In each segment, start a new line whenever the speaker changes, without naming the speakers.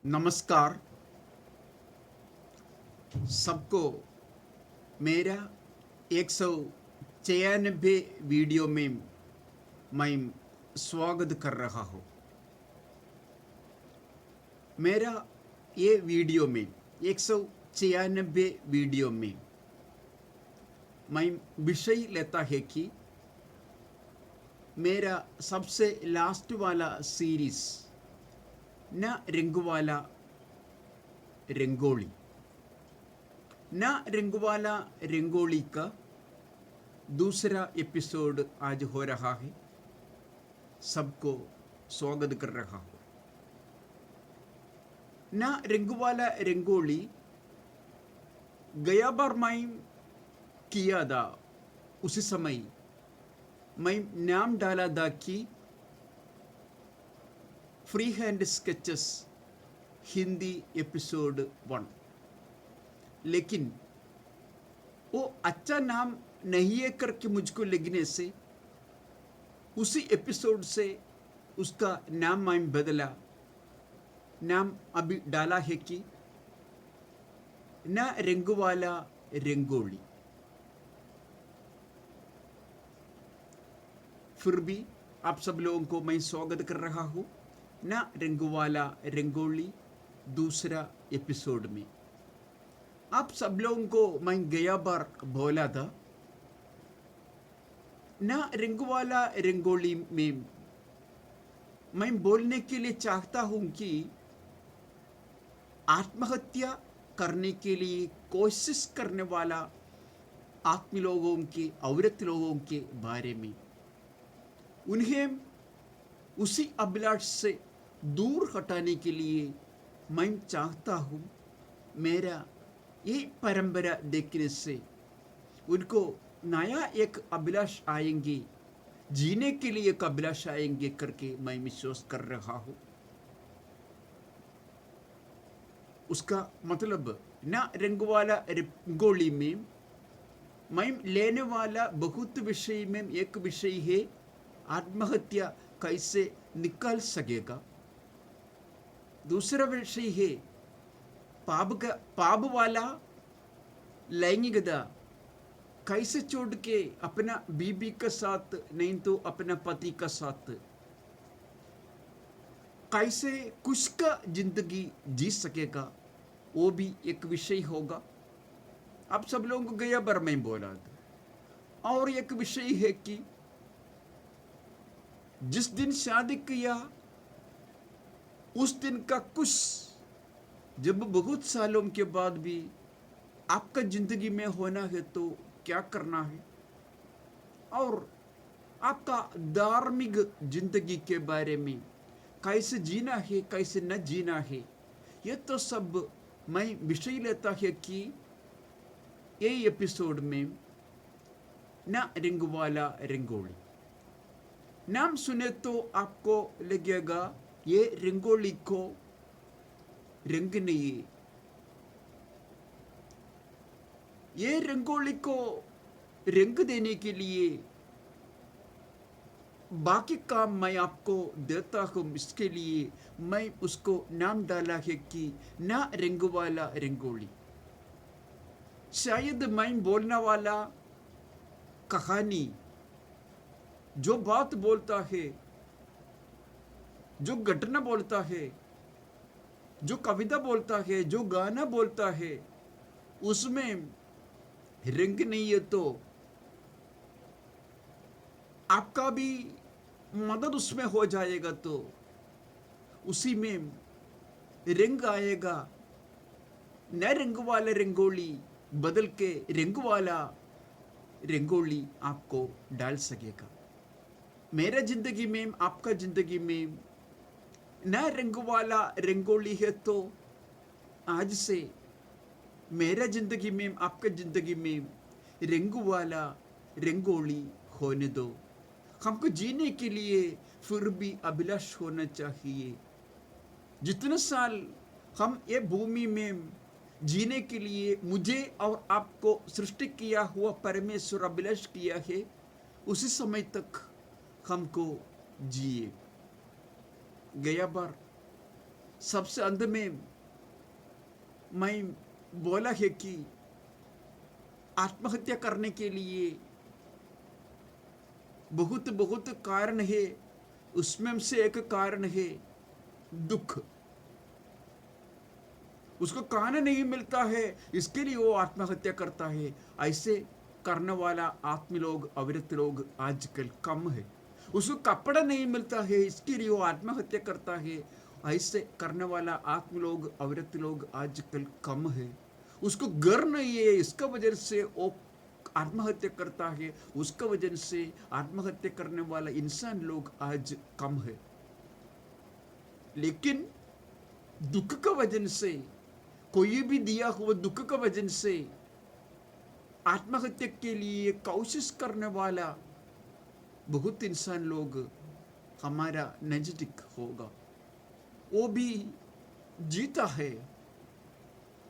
नमस्कार सबको। मेरा 196 वीडियो में मैं स्वागत कर रहा हूँ। मेरा ये वीडियो में 196 वीडियो में मैं विषय लेता है कि मेरा सबसे लास्ट वाला सीरीज न रंग वाला रंगोली न रंग वाला रंगोली का दूसरा एपिसोड आज हो रहा है। सबको स्वागत कर रहा हूँ। न रंग वाला रंगोली गया बार मैं किया था। उसी समय मैं नाम डाला था कि free hand sketches Hindi episode 1, लेकिन वो अच्छा नाम नहीं है करके मुझको लगने से उसी एपिसोड से उसका नाम मैं बदला। नाम अभी डाला है कि न रंग वाला रंगोली। फिर भी आप सब लोगों को मैं स्वागत कर रहा हूँ न रंग वाला रंगोली दूसरा एपिसोड में। आप सब लोगों को मैं गया बार बोला था न रंग वाला रंगोली में मैं बोलने के लिए चाहता हूं कि आत्महत्या करने के लिए कोशिश करने वाला आत्मी लोगों के औरत लोगों के बारे में, उन्हें उसी अभिलाष से दूर हटाने के लिए मैं चाहता हूं मेरा ये परंपरा देखने से उनको नया एक अभिलाष आएंगे, जीने के लिए एक अभिलाष आएंगे करके मैं विश्वास कर रहा हूं। उसका मतलब न रंग वाला रंगोली में मैं लेने वाला बहुत विषय में एक विषय है आत्महत्या कैसे निकल सकेगा। दूसरा विषय है पाप वाला लैंगिकता कैसे छोड़ के अपना बीबी के साथ नहीं तो अपना पति का साथ कैसे कुछ का जिंदगी जी सकेगा, वो भी एक विषय होगा। आप सब लोगों को गया बार मैं बोला था। और एक विषय है कि जिस दिन शादी किया उस दिन का कुछ, जब बहुत सालों के बाद भी आपका जिंदगी में होना है तो क्या करना है, और आपका धार्मिक जिंदगी के बारे में कैसे जीना है कैसे न जीना है, ये तो सब मैं विषय लेता है कि ये एपिसोड में न रंग वाला रंगोली। नाम सुने तो आपको लगेगा ये रंगोली को रंग नहीं है, ये रंगोली को रंग देने के लिए बाकी काम मैं आपको देता हूँ। इसके लिए मैं उसको नाम डाला है कि ना रंग वाला रंगोली। शायद मैं बोलने वाला कहानी जो बात बोलता है, जो घटना बोलता है, जो कविता बोलता है, जो गाना बोलता है, उसमें रंग नहीं है तो आपका भी मदद उसमें हो जाएगा, तो उसी में रंग आएगा। न रंग वाला रंगोली बदल के रंग वाला रंगोली आपको डाल सकेगा। मेरा जिंदगी में आपका जिंदगी में न रंग वाला रंगोली है तो आज से मेरा जिंदगी में आपका जिंदगी में रंग वाला रंगोली होने दो। हमको जीने के लिए फिर भी अभिलाष होना चाहिए। जितने साल हम ये भूमि में जीने के लिए मुझे और आपको सृष्टि किया हुआ परमेश्वर अभिलाष किया है, उसी समय तक हमको जिए। गया बार सबसे अंत में मैं बोला है कि आत्महत्या करने के लिए बहुत बहुत कारण है, उसमें से एक कारण है दुख। उसको खाना नहीं मिलता है, इसके लिए वो आत्महत्या करता है। ऐसे करने वाला आत्मी लोग, अविरत लोग आजकल कम है। उसको कपड़ा नहीं मिलता है, इसके लिए वो आत्महत्या करता है। ऐसे करने वाला आत्मी लोग, अविरत लोग आजकल कम है। उसको घर नहीं है, इसका वजह से वो आत्महत्या करता है। उसका वजह से आत्महत्या करने वाला इंसान लोग आज कम है। लेकिन दुख का वजह से, कोई भी दिया हुआ दुख का वजह से आत्महत्या के लिए कोशिश करने वाला बहुत इंसान लोग हमारा नजदीक होगा। वो भी जीता है,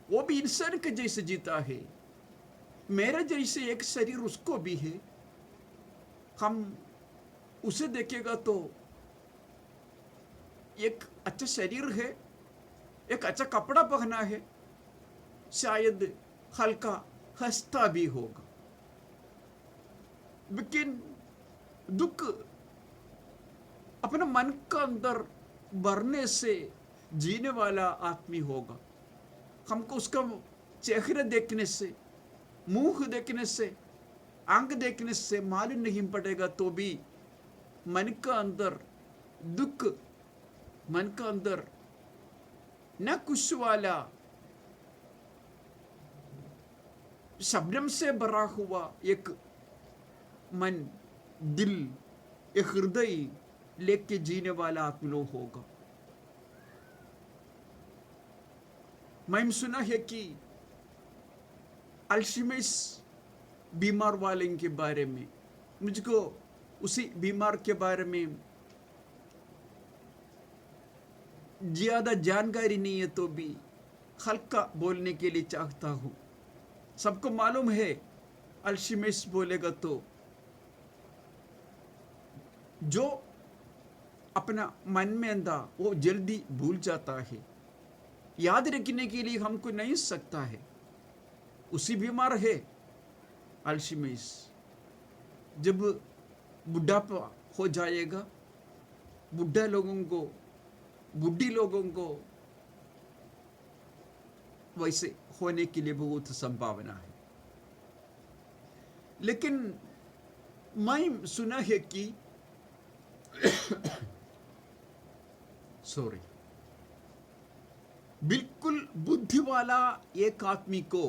वो भी इंसान के जैसे जीता है। मेरा जैसे एक शरीर उसको भी है। हम उसे देखेगा तो एक अच्छा शरीर है, एक अच्छा कपड़ा पहना है, शायद हल्का हंसता भी होगा। लेकिन दुख अपने मन का अंदर भरने से जीने वाला आदमी होगा। हमको उसका चेहरा देखने से, मुंह देखने से, आंख देखने से मालूम नहीं पड़ेगा, तो भी मन का अंदर दुख, मन का अंदर न कुछ वाला शबनम से भरा हुआ एक मन, दिल, एक हृदय लेके जीने वाला आत्मा लोग होगा। मैंने सुना है कि अल्शीमर्स बीमार वाले के बारे में, मुझको उसी बीमार के बारे में ज्यादा जानकारी नहीं है, तो भी हल्का बोलने के लिए चाहता हूं। सबको मालूम है अल्शीमर्स बोलेगा तो जो अपना मन में अंधा वो जल्दी भूल जाता है, याद रखने के लिए हमको नहीं सकता है, उसी बीमार है अल्शीमर्स। जब बुढ़ापा हो जाएगा, बुढ़ा लोगों को, बुढ़ी लोगों को वैसे होने के लिए बहुत संभावना है। लेकिन मैं सुना है कि सॉरी, बिल्कुल बुद्धि वाला एक आदमी को,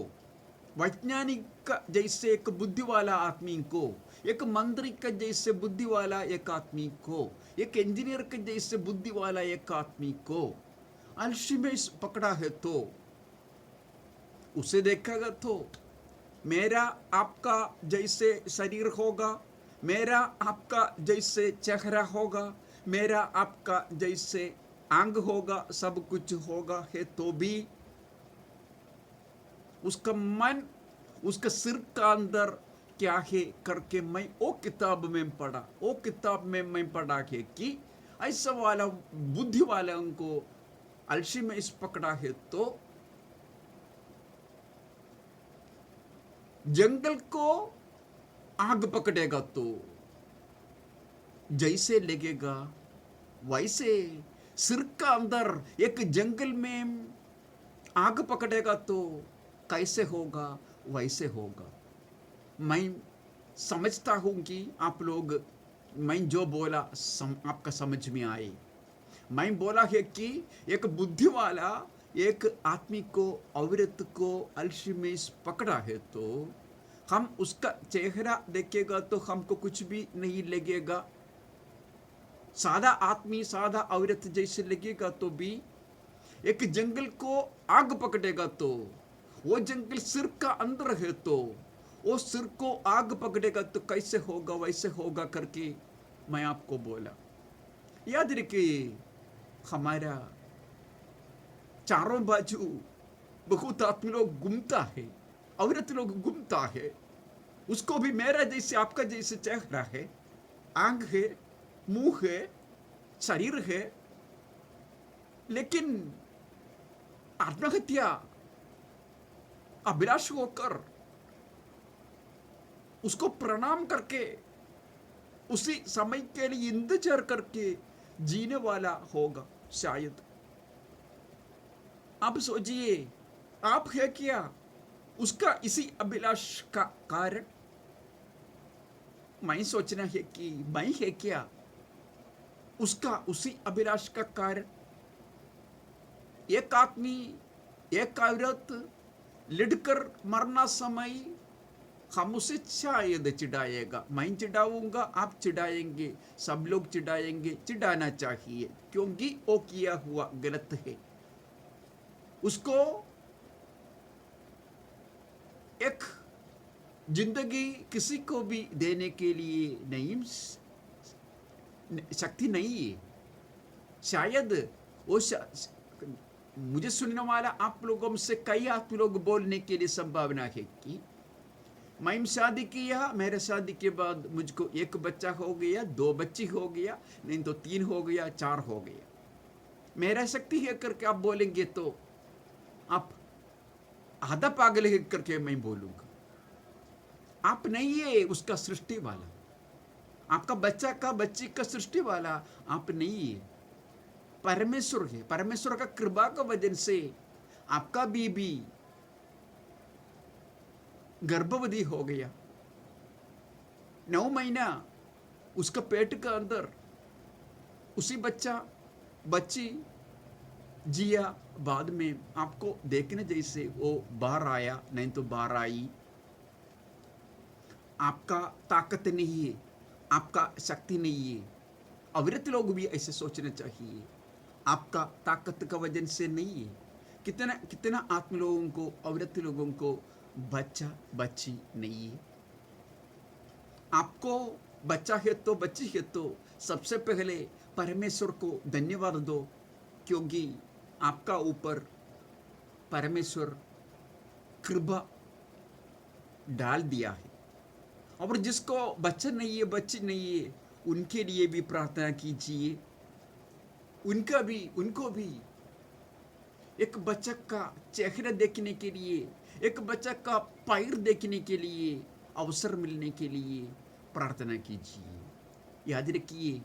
वैज्ञानिक जैसे एक बुद्धि वाला आदमी को, एक मंत्री का जैसे बुद्धि वाला एक आदमी को, एक इंजीनियर के जैसे बुद्धि वाला एक आदमी को अल्शीमर्स पकड़ा है, तो उसे देखेगा तो मेरा आपका जैसे शरीर होगा, मेरा आपका जैसे चेहरा होगा, मेरा आपका जैसे अंग होगा, सब कुछ होगा है, तो भी उसका मन, उसका सिर का अंदर क्या है करके मैं वो किताब में पढ़ा, वो किताब में मैं पढ़ा है कि ऐसा वाला बुद्धि वालों को अल्शीमर्स पकड़ा है तो जंगल को आग पकड़ेगा तो जैसे लगेगा वैसे, सिर का अंदर एक जंगल में आग पकड़ेगा तो कैसे होगा वैसे होगा। मैं समझता हूं कि आप लोग, मैं जो बोला आपका समझ में आए। मैं बोला है कि एक बुद्धि वाला एक आदमी को, औरत को अल्शीमर्स पकड़ा है तो हम उसका चेहरा देखेगा तो हमको कुछ भी नहीं लगेगा, सादा आदमी, सादा औरत जैसे लगेगा, तो भी एक जंगल को आग पकड़ेगा तो वो जंगल सिर का अंदर है, तो वो सिर को आग पकड़ेगा तो कैसे होगा वैसे होगा करके मैं आपको बोला। याद रखिए, हमारा चारों बाजू बहुत आदमी लोग घूमता है, औरत लोग घूमता है, उसको भी मेरा जैसे आपका जैसे चेहरा है, आंख है, मुंह है, शरीर है, लेकिन आत्महत्या अभिलाष होकर उसको प्रणाम करके उसी समय के लिए इंतजार करके जीने वाला होगा शायद। आप सोचिए, आप है क्या उसका इसी अभिलाष का कारण? मैं सोचना है कि मैं है क्या उसका उसी अभिलाष का कारण? एक आदमी, एक औरत लड़कर मरना समय हम उसे शायद चिढ़ाएगा, मैं चिढ़ाऊंगा, आप चिढ़ाएंगे, सब लोग चिढ़ाएंगे। चिढ़ाना चाहिए क्योंकि वो किया हुआ गलत है। उसको एक जिंदगी किसी को भी देने के लिए नहीं, शक्ति नहीं है। शायद वो मुझे सुनने वाला आप लोगों से कई आप लोग बोलने के लिए संभावना है कि मैं शादी किया, मेरे शादी के बाद मुझको एक बच्चा हो गया, 2 बच्ची हो गया, नहीं तो 3 हो गया, 4 हो गया, मेरा शक्ति है करके आप बोलेंगे तो आप आधा पागल है करके मैं बोलूंगा। आप नहीं है उसका सृष्टि वाला, आपका बच्चा का बच्ची का सृष्टि वाला आप नहीं है, परमेश्वर है। परमेश्वर का कृपा का वजह से आपका बीबी गर्भवती हो गया, 9 महीना उसका पेट के अंदर उसी बच्ची जिया, बाद में आपको देखने जैसे वो बाहर आया, नहीं तो बाहर आई। आपका ताकत नहीं है, आपका शक्ति नहीं है। औरत लोग भी ऐसे सोचना चाहिए, आपका ताकत का वजन से नहीं है। कितना कितना आत्म लोगों को, औरत लोगों को बच्चा बच्ची नहीं है। आपको बच्चा है तो बच्ची है तो सबसे पहले परमेश्वर को धन्यवाद दो, क्योंकि आपका ऊपर परमेश्वर कृपा डाल दिया है। और जिसको बच्चा नहीं है, बच्ची नहीं है, उनके लिए भी प्रार्थना कीजिए। उनको भी एक बच्चा का चेहरा देखने के लिए, एक बच्चा का पैर देखने के लिए अवसर मिलने के लिए प्रार्थना कीजिए। याद रखिए,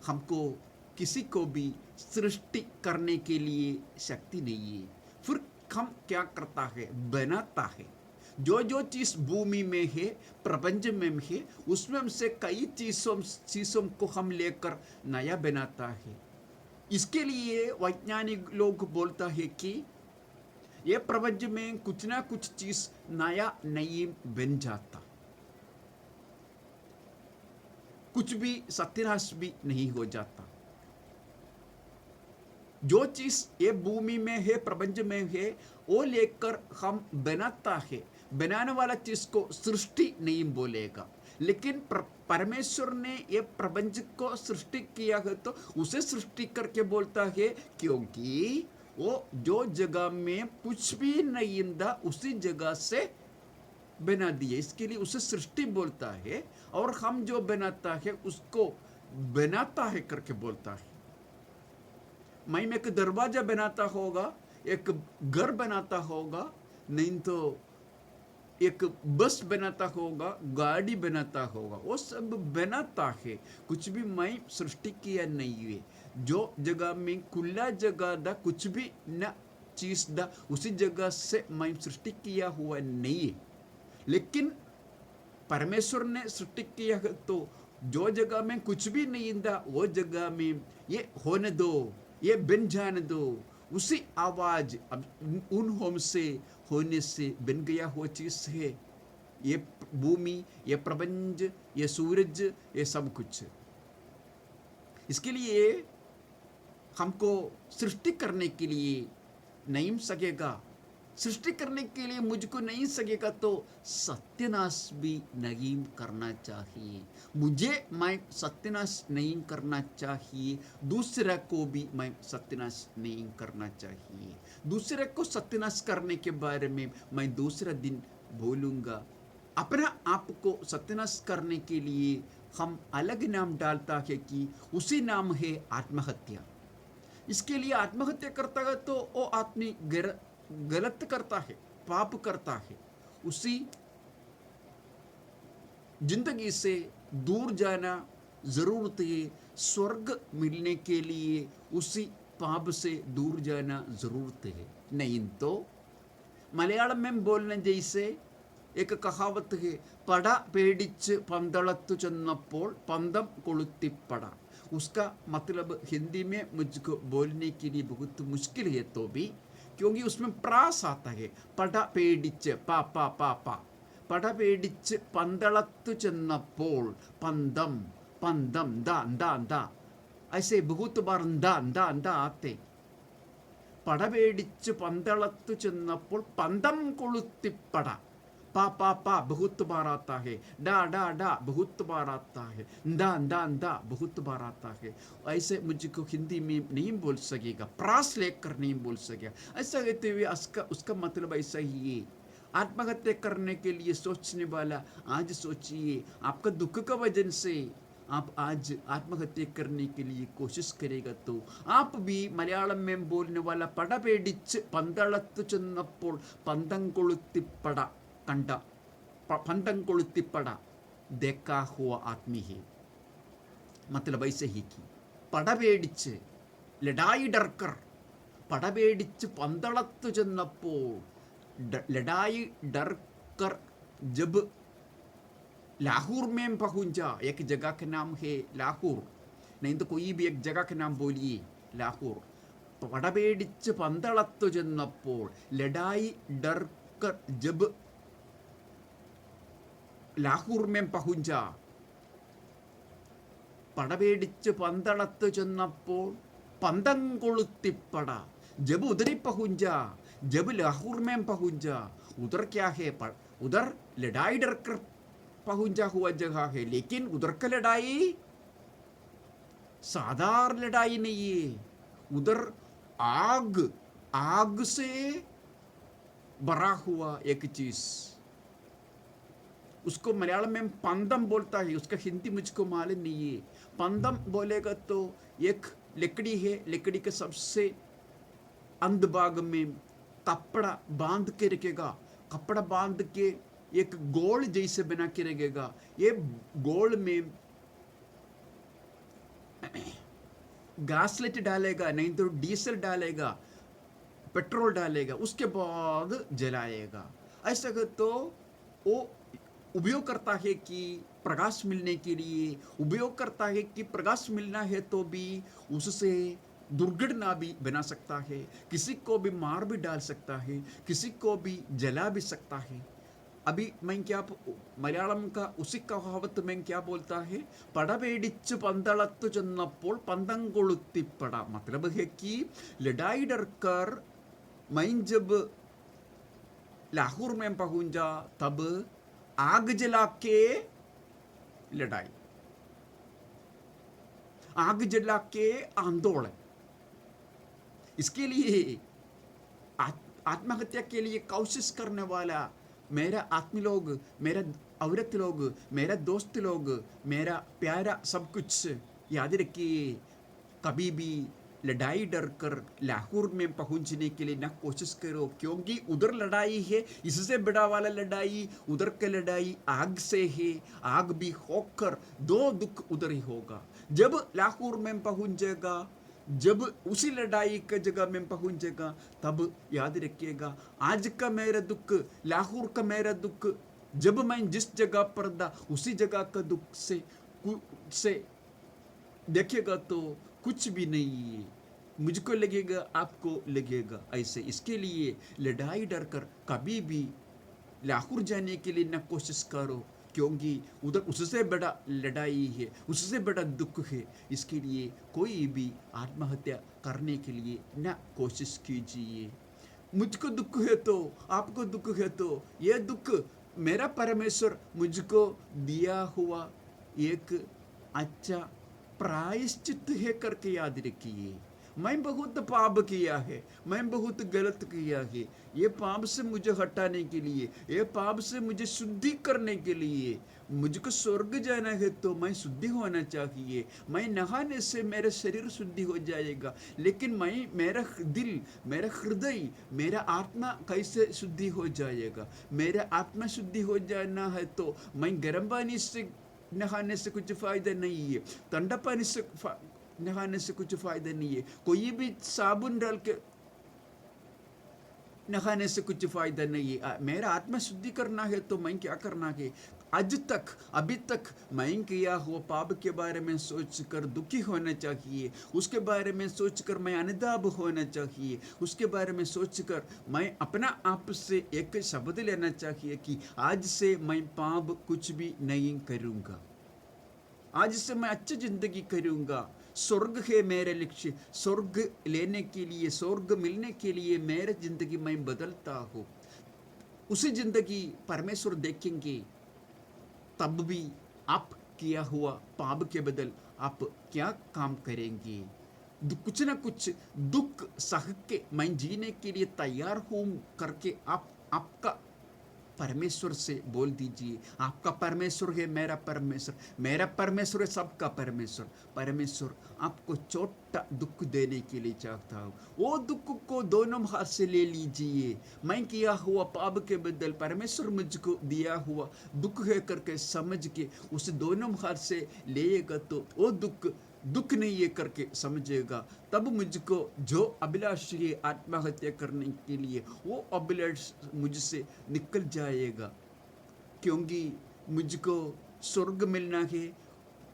हमको किसी को भी सृष्टि करने के लिए शक्ति नहीं है। फिर हम क्या करता है? बनाता है। जो जो चीज भूमि में है, प्रपंच में है, उसमें से कई चीजों को हम लेकर नया बनाता है। इसके लिए वैज्ञानिक लोग बोलता है कि ये प्रपंच में कुछ ना कुछ चीज नया नहीं बन जाता, कुछ भी सत्यानाश भी नहीं हो जाता। जो चीज ये भूमि में है, प्रपंच में है, वो लेकर हम बनाता है। बनाने वाला चीज को सृष्टि नहीं बोलेगा, लेकिन परमेश्वर ने ये प्रपंच को सृष्टि किया है तो उसे सृष्टि करके बोलता है, क्योंकि वो जो जगह में कुछ भी नहीं था उसी जगह से बना दिए, इसके लिए उसे सृष्टि बोलता है। और हम जो बनाता है उसको बनाता है करके बोलता है। मैं एक दरवाजा बनाता होगा, एक घर बनाता होगा, नहीं तो एक बस बनाता होगा, गाड़ी बनाता होगा, वो सब बनाता है। कुछ भी मैं सृष्टि किया नहीं है। जो जगह में खुला जगह था, कुछ भी न चीज था, उसी जगह से मैं सृष्टि किया हुआ नहीं है। लेकिन परमेश्वर ने सृष्टि किया है तो जो जगह में कुछ भी नहीं था वो जगह में ये होने दो, ये बन जाने दो। उसी आवाज अब उन होम से होने से बन गया हुआ चीज है ये भूमि, ये प्रपंच, ये सूरज, ये सब कुछ। इसके लिए हमको सृष्टि करने के लिए नहीं सकेगा, सृष्टि करने के लिए मुझको नहीं सकेगा तो सत्यानाश भी नहीं करना चाहिए। मैं सत्यानाश नहीं करना चाहिए, दूसरे को भी मैं सत्यानाश नहीं करना चाहिए। दूसरे को सत्यानाश करने के बारे में मैं दूसरा दिन बोलूँगा। अपना आप को सत्यानाश करने के लिए हम अलग नाम डालता है कि उसी नाम है आत्महत्या। इसके लिए आत्महत्या करता है तो वो आदमी गलत करता है, पाप करता है, उसी जिंदगी से दूर जाना जरूरत है। स्वर्ग मिलने के लिए उसी पाप से दूर जाना जरूरत है। नहीं तो मलयालम में बोलने जैसे एक कहावत है, पട പേടിച്ച് പന്തളത്തു ചെന്നപ്പോൾ പന്തം കൊളുത്തിപ്പട। उसका मतलब हिंदी में मुझको बोलने के लिए बहुत मुश्किल है तो भी, क्योंकि उसमें प्रास आता है। പട പേടിച്ച് പാ പാ പാ പാ, പട പേടിച്ച് പന്തളത്തു ചെന്നപ്പോൾ പന്തം പന്തം दा दा दा, ऐसे बहुत बार दा दा दा आते। പട പേടിച്ച് പന്തളത്തു ചെന്നപ്പോൾ പന്തം കൊളുത്തിപ്പട, पा पा पा बहुत बार आता है, डा डा डा बहुत बार आता है, दा दा दा बहुत बार आता है। ऐसे मुझको हिंदी में नहीं बोल सकेगा, प्रास लेकर नहीं बोल सकेगा। ऐसा कहते हुए उसका मतलब ऐसा ही है। आत्महत्या करने के लिए सोचने वाला आज सोचिए, आपका दुख का वजह से आप आज आत्महत्या करने के लिए कोशिश करेगा तो आप भी मलयालम में बोलने वाला പട പേടിച്ച് പന്തളത്തു ചെന്നപ്പോൾ പന്തം കൊളുത്തിപ്പട कंड, पंदम कोलुत्तिपड़ देखा हुआ आदमी है। मतलब ऐसे ही की पड़ പേടിച്ച് लड़ाई डरकर, पड़ പേടിച്ച് पंदलत्तु ചെന്നപ്പോൾ, लड़ाई डरकर जब लाहौर में पहुंचा, एक जगह का नाम है लाहौर, नहीं तो कोई भी एक जगह का नाम बोलिए लाहौर। पड़ പേടിച്ച് पंदलत्तु ചെന്നപ്പോൾ, लड़ाई डरकर जब लाहौर में पहुंचा, पड़ പേടിച്ച് പന്തളത്തു ചെന്നപ്പോൾ പന്തം കൊളുത്തിപ്പട। जब उधर ही पहुंचा, जब लाहौर में पहुंचा, उधर क्या है, उधर लड़ाई डरकर पहुंचा हुआ जगह है, लेकिन उधर का लड़ाई साधारण लड़ाई नहीं है। उधर आग, आग से भरा हुआ एक चीज, उसको मलयालम में पंदम बोलता है, उसका हिंदी मुझको मालूम नहीं है। पंदम बोलेगा तो एक लकड़ी है, लकड़ी के सबसे अंत भाग में कपड़ा बांध के रखेगा, कपड़ा बांध के एक गोल जैसे बना के रखेगा। ये गोल में गैसलेट डालेगा, नहीं तो डीजल डालेगा, पेट्रोल डालेगा, उसके बाद जलाएगा। ऐसा तो वो उपयोग करता है कि प्रकाश मिलने के लिए, उपयोग करता है कि प्रकाश मिलना है तो भी उससे दुर्घटना भी बना सकता है, किसी को भी मार भी डाल सकता है, किसी को भी जला भी सकता है। अभी मैं क्या मलयालम का उसी कहावत में क्या बोलता है, പട പേടിച്ച് പന്തളത്തു ചെന്നപ്പോൾ പന്തം കൊളുത്തിപ്പട। मतलब है कि लड़ाई डरकर मैं जब लाहौर में पहुंचा तब आग जला के लड़ाई, आग जला के आंदोलन। इसके लिए आत्महत्या के लिए कोशिश करने वाला मेरा आदमी लोग, मेरा औरत लोग, मेरा दोस्त लोग, मेरा प्यारा सब कुछ याद रखिए, कभी भी लड़ाई डरकर लाहौर में पहुंचने के लिए ना कोशिश करो, क्योंकि उधर लड़ाई है, इससे बड़ा वाला लड़ाई, उधर का लड़ाई आग से है। आग भी होकर दो दुख उधर ही होगा। जब लाहौर में पहुंचेगा, जब उसी लड़ाई के जगह में पहुंचेगा, तब याद रखिएगा आज का मेरा दुख, लाहौर का मेरा दुख, जब मैं जिस जगह पर था उसी जगह का दुख से देखेगा तो कुछ भी नहीं है, मुझको लगेगा आपको लगेगा ऐसे। इसके लिए लड़ाई डरकर कभी भी लाहौर जाने के लिए न कोशिश करो, क्योंकि उधर उससे बड़ा लड़ाई है, उससे बड़ा दुख है। इसके लिए कोई भी आत्महत्या करने के लिए न कोशिश कीजिए। मुझको दुख है तो, आपको दुख है तो, ये दुख मेरा परमेश्वर मुझको दिया हुआ एक अच्छा प्रायश्चित है करके याद रखिए। मैं बहुत पाप किया है, मैं बहुत गलत किया है। ये पाप से मुझे हटाने के लिए, ये पाप से मुझे शुद्धि करने के लिए, मुझको स्वर्ग जाना है तो मैं शुद्धि होना चाहिए। मैं नहाने से मेरा शरीर शुद्धि हो जाएगा, लेकिन मैं मेरा दिल, मेरा हृदय, मेरा आत्मा कैसे शुद्धि हो जाएगा? मेरा आत्मा शुद्धि हो जाना है तो मैं गर्म पानी से नहाने से कुछ फायदा नहीं है, ठंडा पानी से नहाने से कुछ फायदा नहीं है, कोई भी साबुन डाल के नहाने से कुछ फायदा नहीं है। मेरा आत्मा शुद्धि करना है तो मैं क्या करना है? आज तक, अभी तक मैं किया हुआ पाप के बारे में सोचकर दुखी होना चाहिए, उसके बारे में सोचकर मैं अनुताप होना चाहिए, उसके बारे में सोचकर मैं अपना आप से एक शब्द लेना चाहिए कि आज से मैं पाप कुछ भी नहीं करूँगा, आज से मैं अच्छी जिंदगी करूंगा। स्वर्ग है मेरा लक्ष्य, स्वर्ग लेने के लिए, स्वर्ग मिलने के लिए मेरा जिंदगी मैं बदलता हूँ। उसी जिंदगी परमेश्वर देखेंगे, तब भी आप किया हुआ पाप के बदल आप क्या काम करेंगे? कुछ ना कुछ दुख सह के मैं जीने के लिए तैयार हूँ करके आप आपका परमेश्वर से बोल दीजिए। आपका परमेश्वर है मेरा परमेश्वर, मेरा परमेश्वर है सबका परमेश्वर। परमेश्वर आपको छोटा दुख देने के लिए चाहता हूँ, वो दुख को दोनों हाथ से ले लीजिए। मैं किया हुआ पाप के बदल परमेश्वर मुझको दिया हुआ दुख है करके समझ के उसे दोनों हाथ से लेगा तो वो दुख दुख नहीं ये करके समझेगा। तब मुझको जो अभिलाष है आत्महत्या करने के लिए, वो अभिलाष मुझसे निकल जाएगा, क्योंकि मुझको स्वर्ग मिलना है।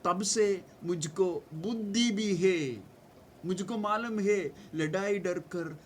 तब से मुझको बुद्धि भी है, मुझको मालूम है लड़ाई डर कर